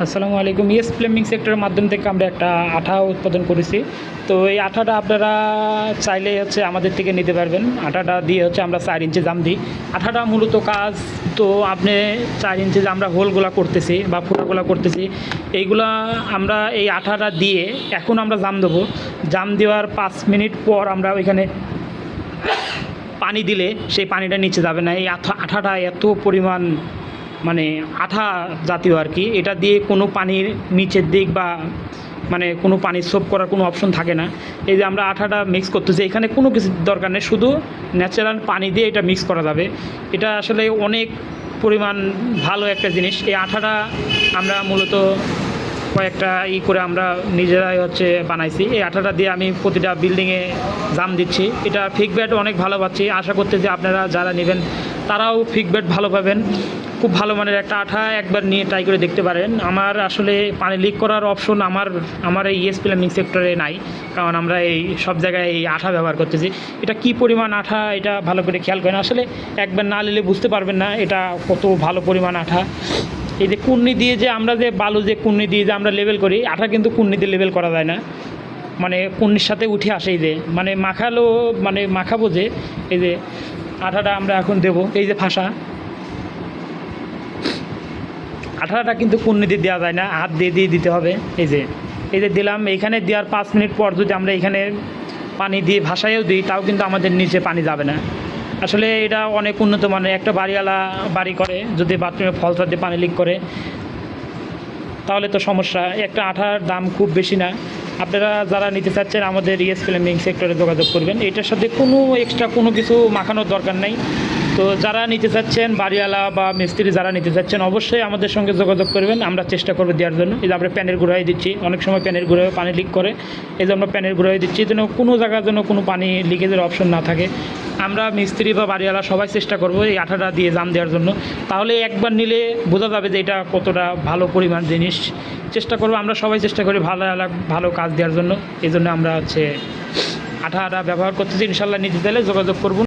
আসসালামু আলাইকুম। Yes plumbing সেক্টরের মাধ্যম থেকে আমরা একটা আঠা উৎপাদন করেছি। তো এই আঠাটা আপনারা চাইলে আমাদের থেকে নিতে পারবেন। আঠাটা দিয়ে আমরা 4 ইঞ্চি জাম দিই। আঠাটা মূলত কাজ তো আপনি 4 ইঞ্চি যে আমরা হোলগুলা করতেছি বা ফুটাগুলা করতেছি, এইগুলা আমরা এই আঠাটা দিয়ে এখন আমরা জাম দেবো। জাম দেওয়ার 5 মিনিট পর আমরা ওইখানে পানি দিলে সেই পানিটা নিচে যাবে না। এই আঠাটা এত পরিমাণ মানে আঠা জাতীয় আর কি, এটা দিয়ে কোনো পানির নিচের দিক বা কোনো পানি সোপ করার কোনো অপশন থাকে না। এই যে আমরা আঠাটা মিক্স করতেছি, এখানে কোনো কিছু দরকার নেই, শুধু ন্যাচারাল পানি দিয়ে এটা মিক্স করা যাবে। এটা আসলে অনেক পরিমাণ ভালো একটা জিনিস। এই আঠাটা আমরা মূলত কয়েকটা করে আমরা নিজেরাই বানাইছি। এই আঠাটা দিয়ে আমি প্রতিটা বিল্ডিংয়ে জাম দিচ্ছি। এটা ফিডব্যাক অনেক ভালো পাচ্ছি। আশা করতে যে আপনারা যারা নেবেন তারাও ফিডব্যাক ভালো পাবেন। খুব ভালো মানের একটা আঠা, একবার নিয়ে ট্রাই করে দেখতে পারেন। আমার আসলে পানি লিক করার অপশন আমার এই ইয়েস প্লাম্বিং সেক্টরে নাই, কারণ আমরা এই সব জায়গায় এই আঠা ব্যবহার করতেছি। এটা কি পরিমাণ আঠা এটা ভালো করে খেয়াল করেন, আসলে একবার না নিলে বুঝতে পারবেন না এটা কত ভালো পরিমাণ আঠা। এই যে কুর্নি দিয়ে যে আমরা যে বালু যে কুর্নি দিয়ে যে আমরা লেবেল করি, আঠা কিন্তু কুর্নি দিয়ে লেবেল করা যায় না, কুর্নির সাথে উঠে আসে। এই যে মাখালো মাখাবো যে এই যে আঠাটা আমরা এখন দেবো, এই যে ফাঁসা আঠাটা কিন্তু কুর্নি দিয়ে দেওয়া যায় না, হাত দিয়ে দিতে হবে। এই যে দিলাম, এইখানে দেওয়ার 5 মিনিট পর যদি আমরা এখানে পানি দিয়ে ভাসায়ও দিই, তাও কিন্তু আমাদের নিচে পানি যাবে না। আসলে এটা অনেক উন্নত মানের। একটা বাড়িওয়ালা বাড়ি করে যদি বাথরুমে ফলসা দিয়ে পানি লিক করে, তাহলে তো সমস্যা। একটা আঠার দাম খুব বেশি না। আপনারা যারা নিতে চাচ্ছেন আমাদের ইয়েস প্লাম্বিং সেক্টরে যোগাযোগ করবেন। এটার সাথে কোনো এক্সট্রা কোনো কিছু মাখানোর দরকার নেই। তো যারা নিতে চাচ্ছেন, বাড়িওয়ালা বা মিস্ত্রি যারা নিতে চাচ্ছেন, অবশ্যই আমাদের সঙ্গে যোগাযোগ করবেন। আমরা চেষ্টা করবো দেওয়ার জন্য। এই যে আমরা প্যানের গুঁড়াই দিচ্ছি, অনেক সময় প্যানের গুঁড়ায় পানি লিক করে, এই যে আমরা প্যানের গুঁড়াই দিচ্ছি যেন কোনো জায়গার জন্য কোনো পানি লিকেজের অপশন না থাকে। আমরা মিস্ত্রি বা বাড়িওয়ালা সবাই চেষ্টা করব এই আঠাটা দিয়ে জাম দেওয়ার জন্য। তাহলে একবার নিলে বোঝা যাবে যে এটা কতটা ভালো পরিমাণ জিনিস। চেষ্টা করবো, আমরা সবাই চেষ্টা করি ভালো কাজ দেওয়ার জন্য। এই জন্য আমরা আঠাটা ব্যবহার করতেছি। ইনশাল্লাহ নিতে চাইলে যোগাযোগ করব।